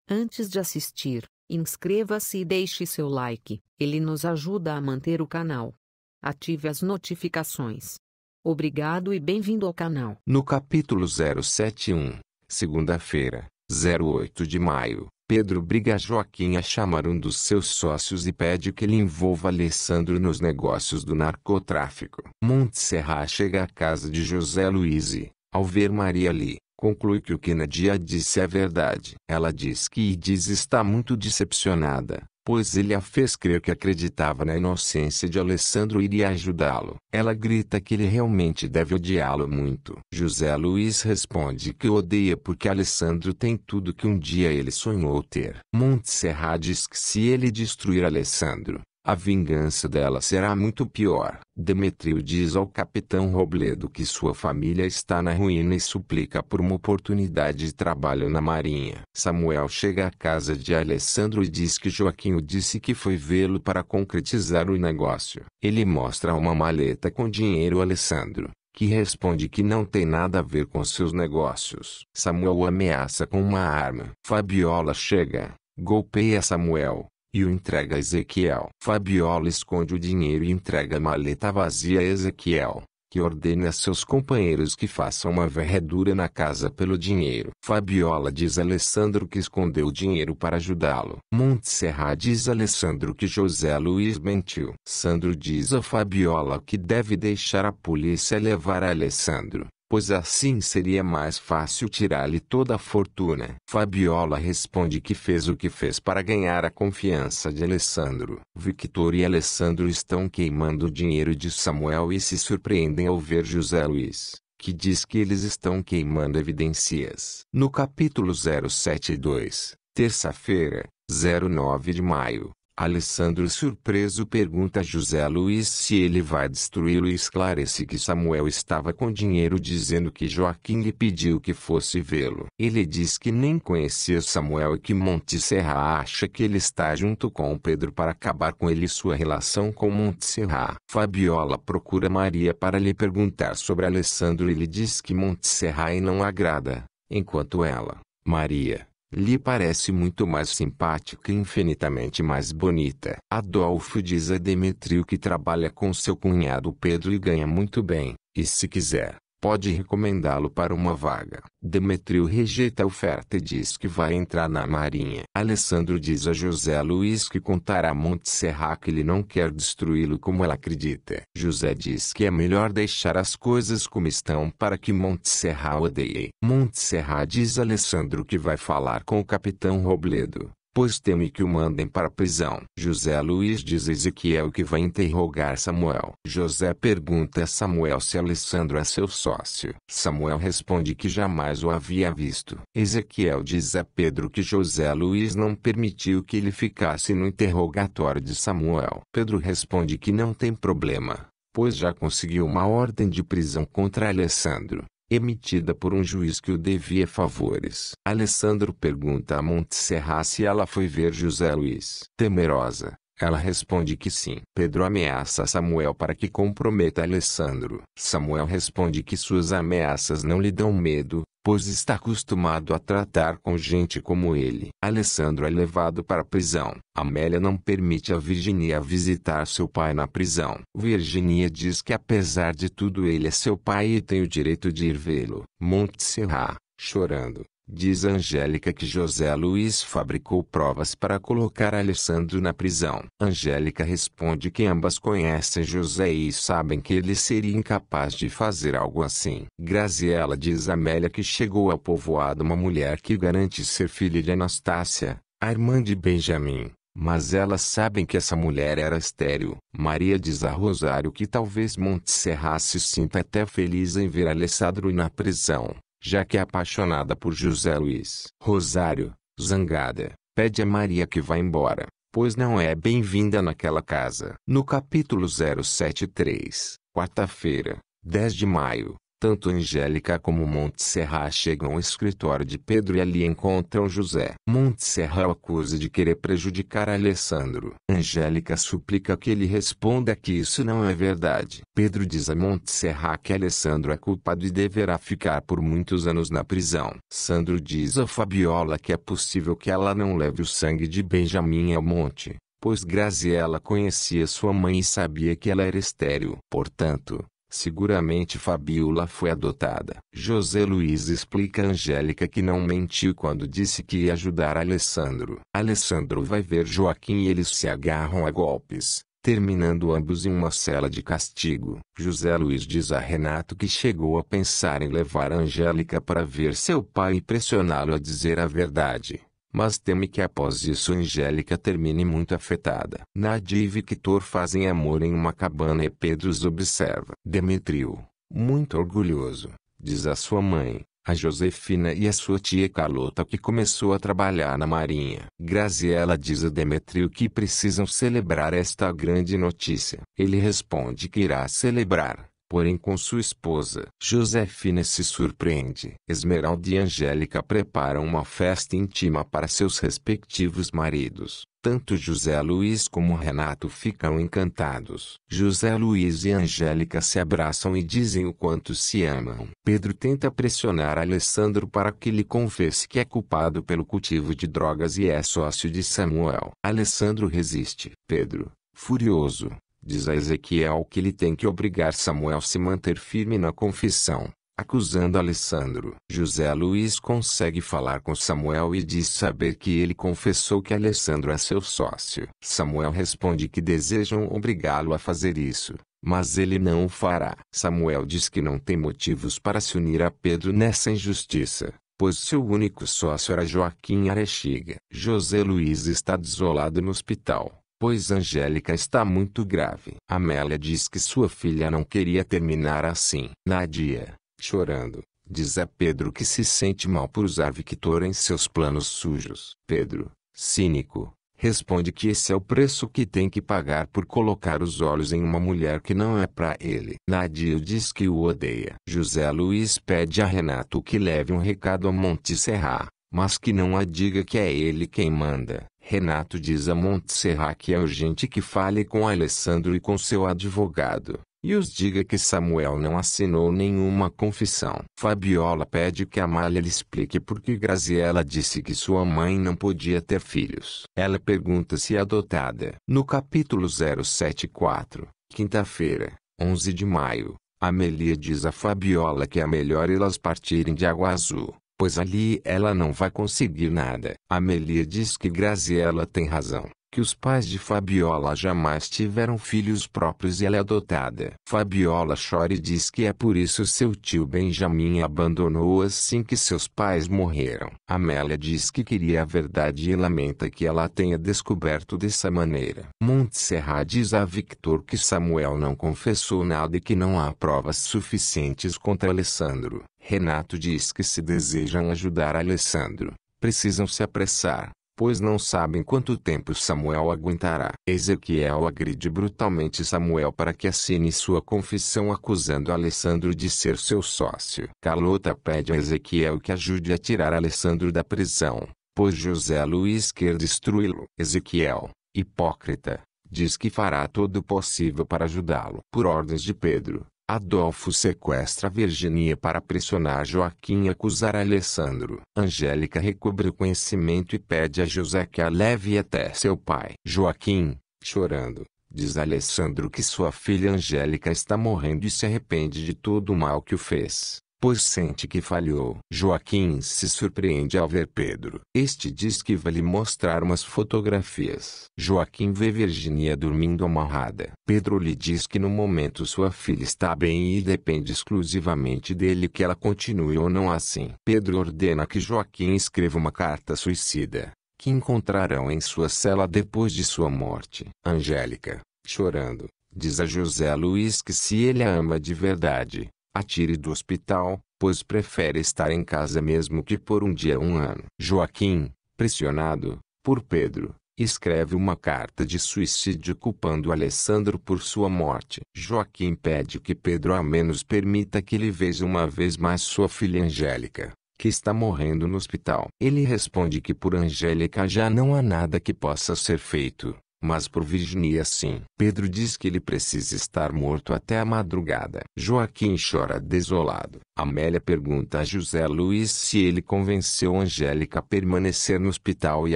Antes de assistir, inscreva-se e deixe seu like, ele nos ajuda a manter o canal. Ative as notificações. Obrigado e bem-vindo ao canal. No capítulo 071, segunda-feira, 08 de maio, Pedro obriga Joaquim a chamar um dos seus sócios e pede que ele envolva Alessandro nos negócios do narcotráfico. Montserrat chega à casa de José Luiz e, ao ver Maria ali, conclui que o que Nadia disse é verdade. Ela diz que Idiz está muito decepcionada, pois ele a fez crer que acreditava na inocência de Alessandro e iria ajudá-lo. Ela grita que ele realmente deve odiá-lo muito. José Luiz responde que o odeia porque Alessandro tem tudo que um dia ele sonhou ter. Montserrat diz que se ele destruir Alessandro, a vingança dela será muito pior. Demétrio diz ao capitão Robledo que sua família está na ruína e suplica por uma oportunidade de trabalho na marinha. Samuel chega à casa de Alessandro e diz que Joaquim o disse que foi vê-lo para concretizar o negócio. Ele mostra uma maleta com dinheiro a Alessandro, que responde que não tem nada a ver com seus negócios. Samuel o ameaça com uma arma. Fabiola chega, golpeia Samuel e o entrega a Ezequiel. Fabiola esconde o dinheiro e entrega a maleta vazia a Ezequiel, que ordena a seus companheiros que façam uma varredura na casa pelo dinheiro. Fabiola diz a Alessandro que escondeu o dinheiro para ajudá-lo. Montserrat diz a Alessandro que José Luiz mentiu. Sandro diz a Fabiola que deve deixar a polícia levar a Alessandro, pois assim seria mais fácil tirar-lhe toda a fortuna. Fabiola responde que fez o que fez para ganhar a confiança de Alessandro. Victor e Alessandro estão queimando o dinheiro de Samuel e se surpreendem ao ver José Luiz, que diz que eles estão queimando evidências. No capítulo 072, terça-feira, 09 de maio, Alessandro surpreso pergunta a José Luiz se ele vai destruí-lo e esclarece que Samuel estava com dinheiro dizendo que Joaquim lhe pediu que fosse vê-lo. Ele diz que nem conhecia Samuel e que Montserrat acha que ele está junto com Pedro para acabar com ele e sua relação com Montserrat. Fabiola procura Maria para lhe perguntar sobre Alessandro e lhe diz que Montserrat não agrada, enquanto ela, Maria, lhe parece muito mais simpática e infinitamente mais bonita. Adolfo diz a Demétrio que trabalha com seu cunhado Pedro e ganha muito bem, e se quiser, pode recomendá-lo para uma vaga. Demétrio rejeita a oferta e diz que vai entrar na marinha. Alessandro diz a José Luiz que contará a Montserrat que ele não quer destruí-lo como ela acredita. José diz que é melhor deixar as coisas como estão para que Montserrat odeie. Montserrat diz a Alessandro que vai falar com o capitão Robledo, pois teme que o mandem para a prisão. José Luiz diz a Ezequiel que vai interrogar Samuel. José pergunta a Samuel se Alessandro é seu sócio. Samuel responde que jamais o havia visto. Ezequiel diz a Pedro que José Luiz não permitiu que ele ficasse no interrogatório de Samuel. Pedro responde que não tem problema, pois já conseguiu uma ordem de prisão contra Alessandro, emitida por um juiz que o devia favores. Alessandro pergunta a Montserrat se ela foi ver José Luiz. Temerosa, ela responde que sim. Pedro ameaça Samuel para que comprometa Alessandro. Samuel responde que suas ameaças não lhe dão medo, pois está acostumado a tratar com gente como ele. Alessandro é levado para a prisão. Amélia não permite a Virginia visitar seu pai na prisão. Virginia diz que apesar de tudo ele é seu pai e tem o direito de ir vê-lo. Montserrat, chorando, diz a Angélica que José Luiz fabricou provas para colocar Alessandro na prisão. Angélica responde que ambas conhecem José e sabem que ele seria incapaz de fazer algo assim. Graziela diz a Amélia que chegou ao povoado uma mulher que garante ser filha de Anastácia, a irmã de Benjamim, mas elas sabem que essa mulher era estéril. Maria diz a Rosário que talvez Montserrat se sinta até feliz em ver Alessandro na prisão, já que é apaixonada por José Luiz. Rosário, zangada, pede a Maria que vá embora, pois não é bem-vinda naquela casa. No capítulo 073, quarta-feira, 10 de maio, Tanto Angélica como Montserrat chegam ao escritório de Pedro e ali encontram José. Montserrat o acusa de querer prejudicar Alessandro. Angélica suplica que ele responda que isso não é verdade. Pedro diz a Montserrat que Alessandro é culpado e deverá ficar por muitos anos na prisão. Sandro diz a Fabiola que é possível que ela não leve o sangue de Benjamin ao monte, pois Graziella conhecia sua mãe e sabia que ela era estéril. Portanto, seguramente Fabiola foi adotada. José Luiz explica a Angélica que não mentiu quando disse que ia ajudar Alessandro. Alessandro vai ver Joaquim e eles se agarram a golpes, terminando ambos em uma cela de castigo. José Luiz diz a Renato que chegou a pensar em levar a Angélica para ver seu pai e pressioná-lo a dizer a verdade, mas teme que após isso Angélica termine muito afetada. Nadia e Victor fazem amor em uma cabana e Pedro os observa. Demetriu, muito orgulhoso, diz a sua mãe, a Josefina e a sua tia Carlota que começou a trabalhar na marinha. Graziella diz a Demetriu que precisam celebrar esta grande notícia. Ele responde que irá celebrar, porém com sua esposa. Josefina se surpreende. Esmeralda e Angélica preparam uma festa íntima para seus respectivos maridos. Tanto José Luiz como Renato ficam encantados. José Luiz e Angélica se abraçam e dizem o quanto se amam. Pedro tenta pressionar Alessandro para que lhe confesse que é culpado pelo cultivo de drogas e é sócio de Samuel. Alessandro resiste. Pedro, furioso, diz a Ezequiel que ele tem que obrigar Samuel a se manter firme na confissão, acusando Alessandro. José Luiz consegue falar com Samuel e diz saber que ele confessou que Alessandro é seu sócio. Samuel responde que desejam obrigá-lo a fazer isso, mas ele não o fará. Samuel diz que não tem motivos para se unir a Pedro nessa injustiça, pois seu único sócio era Joaquim Arechiga. José Luiz está desolado no hospital, pois Angélica está muito grave. Amélia diz que sua filha não queria terminar assim. Nadia, chorando, diz a Pedro que se sente mal por usar Victor em seus planos sujos. Pedro, cínico, responde que esse é o preço que tem que pagar por colocar os olhos em uma mulher que não é para ele. Nadia diz que o odeia. José Luiz pede a Renato que leve um recado a Montserrat, mas que não a diga que é ele quem manda. Renato diz a Montserrat que é urgente que fale com Alessandro e com seu advogado, e os diga que Samuel não assinou nenhuma confissão. Fabiola pede que Amália lhe explique por que Graziella disse que sua mãe não podia ter filhos. Ela pergunta se é adotada. No capítulo 074, quinta-feira, 11 de maio, Amelia diz a Fabiola que é melhor elas partirem de Água Azul, pois ali ela não vai conseguir nada. Amelia diz que Graziella tem razão, que os pais de Fabiola jamais tiveram filhos próprios e ela é adotada. Fabiola chora e diz que é por isso seu tio Benjamin a abandonou assim que seus pais morreram. Amélia diz que queria a verdade e lamenta que ela a tenha descoberto dessa maneira. Montserrat diz a Victor que Samuel não confessou nada e que não há provas suficientes contra Alessandro. Renato diz que se desejam ajudar Alessandro, precisam se apressar, pois não sabem quanto tempo Samuel aguentará. Ezequiel agride brutalmente Samuel para que assine sua confissão acusando Alessandro de ser seu sócio. Carlota pede a Ezequiel que ajude a tirar Alessandro da prisão, pois José Luiz quer destruí-lo. Ezequiel, hipócrita, diz que fará todo o possível para ajudá-lo. Por ordens de Pedro, Adolfo sequestra Virginia para pressionar Joaquim e acusar Alessandro. Angélica recobre o conhecimento e pede a José que a leve até seu pai. Joaquim, chorando, diz a Alessandro que sua filha Angélica está morrendo e se arrepende de todo o mal que o fez, pois sente que falhou. Joaquim se surpreende ao ver Pedro. Este diz que vai lhe mostrar umas fotografias. Joaquim vê Virginia dormindo amarrada. Pedro lhe diz que no momento sua filha está bem e depende exclusivamente dele que ela continue ou não assim. Pedro ordena que Joaquim escreva uma carta suicida, que encontrarão em sua cela depois de sua morte. Angélica, chorando, diz a José Luiz que se ele a ama de verdade, atire do hospital, pois prefere estar em casa mesmo que por um dia ou um ano. Joaquim, pressionado por Pedro, escreve uma carta de suicídio culpando Alessandro por sua morte. Joaquim pede que Pedro ao menos permita que ele veja uma vez mais sua filha Angélica, que está morrendo no hospital. Ele responde que por Angélica já não há nada que possa ser feito, mas por Virginia sim. Pedro diz que ele precisa estar morto até a madrugada. Joaquim chora desolado. Amélia pergunta a José Luiz se ele convenceu Angélica a permanecer no hospital e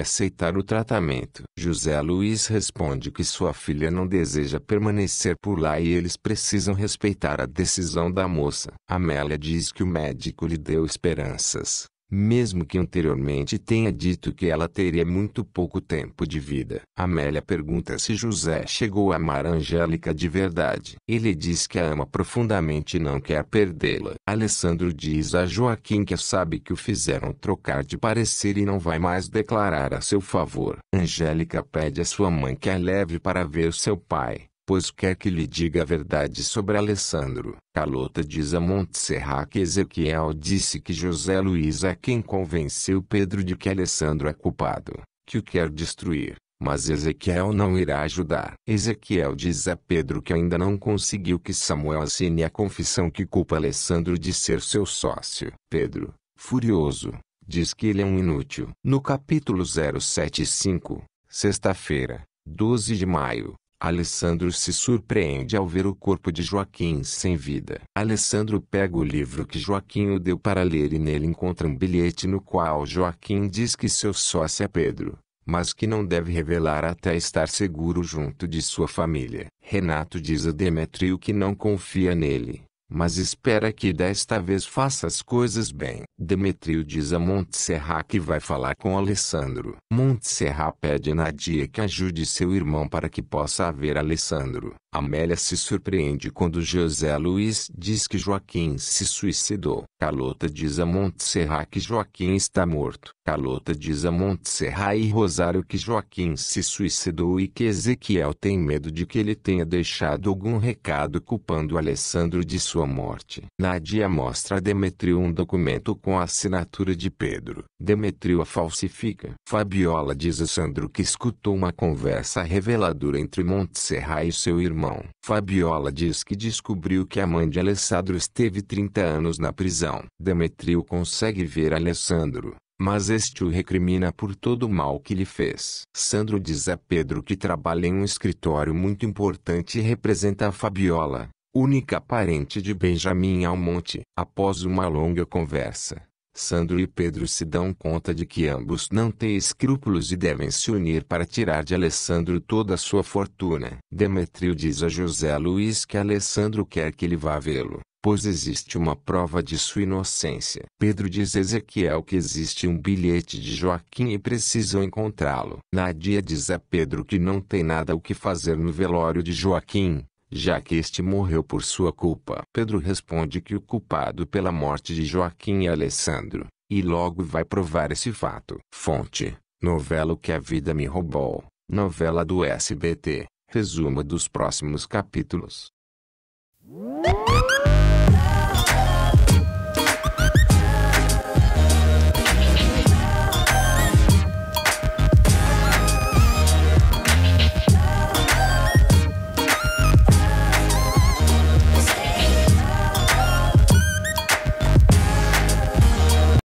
aceitar o tratamento. José Luiz responde que sua filha não deseja permanecer por lá e eles precisam respeitar a decisão da moça. Amélia diz que o médico lhe deu esperanças, mesmo que anteriormente tenha dito que ela teria muito pouco tempo de vida. Amélia pergunta se José chegou a amar Angélica de verdade. Ele diz que a ama profundamente e não quer perdê-la. Alessandro diz a Joaquim que sabe que o fizeram trocar de parecer e não vai mais declarar a seu favor. Angélica pede a sua mãe que a leve para ver seu pai, pois quer que lhe diga a verdade sobre Alessandro. Carlota diz a Montserrat que Ezequiel disse que José Luiz é quem convenceu Pedro de que Alessandro é culpado, que o quer destruir, mas Ezequiel não irá ajudar. Ezequiel diz a Pedro que ainda não conseguiu que Samuel assine a confissão que culpa Alessandro de ser seu sócio. Pedro, furioso, diz que ele é um inútil. No capítulo 075, sexta-feira, 12 de maio, Alessandro se surpreende ao ver o corpo de Joaquim sem vida. Alessandro pega o livro que Joaquim o deu para ler e nele encontra um bilhete no qual Joaquim diz que seu sócio é Pedro, mas que não deve revelar até estar seguro junto de sua família. Renato diz a Demétrio que não confia nele, mas espera que desta vez faça as coisas bem. Demétrio diz a Montserrat que vai falar com Alessandro. Montserrat pede a Nadia que ajude seu irmão para que possa ver Alessandro. Amélia se surpreende quando José Luiz diz que Joaquim se suicidou. Carlota diz a Montserrat que Joaquim está morto. Carlota diz a Montserrat e Rosário que Joaquim se suicidou e que Ezequiel tem medo de que ele tenha deixado algum recado culpando Alessandro de sua morte. Nadia mostra a Demétrio um documento com a assinatura de Pedro. Demétrio a falsifica. Fabiola diz a Sandro que escutou uma conversa reveladora entre Montserrat e seu irmão. Fabiola diz que descobriu que a mãe de Alessandro esteve 30 anos na prisão. Demétrio consegue ver Alessandro, mas este o recrimina por todo o mal que lhe fez. Sandro diz a Pedro que trabalha em um escritório muito importante e representa a Fabiola, única parente de Benjamin Almonte. Após uma longa conversa, Sandro e Pedro se dão conta de que ambos não têm escrúpulos e devem se unir para tirar de Alessandro toda a sua fortuna. Demétrio diz a José Luiz que Alessandro quer que ele vá vê-lo, pois existe uma prova de sua inocência. Pedro diz a Ezequiel que existe um bilhete de Joaquim e precisam encontrá-lo. Nadia diz a Pedro que não tem nada o que fazer no velório de Joaquim, já que este morreu por sua culpa. Pedro responde que o culpado pela morte de Joaquim é Alessandro, e logo vai provar esse fato. Fonte: novela O que a Vida Me Roubou, novela do SBT. Resumo dos próximos capítulos.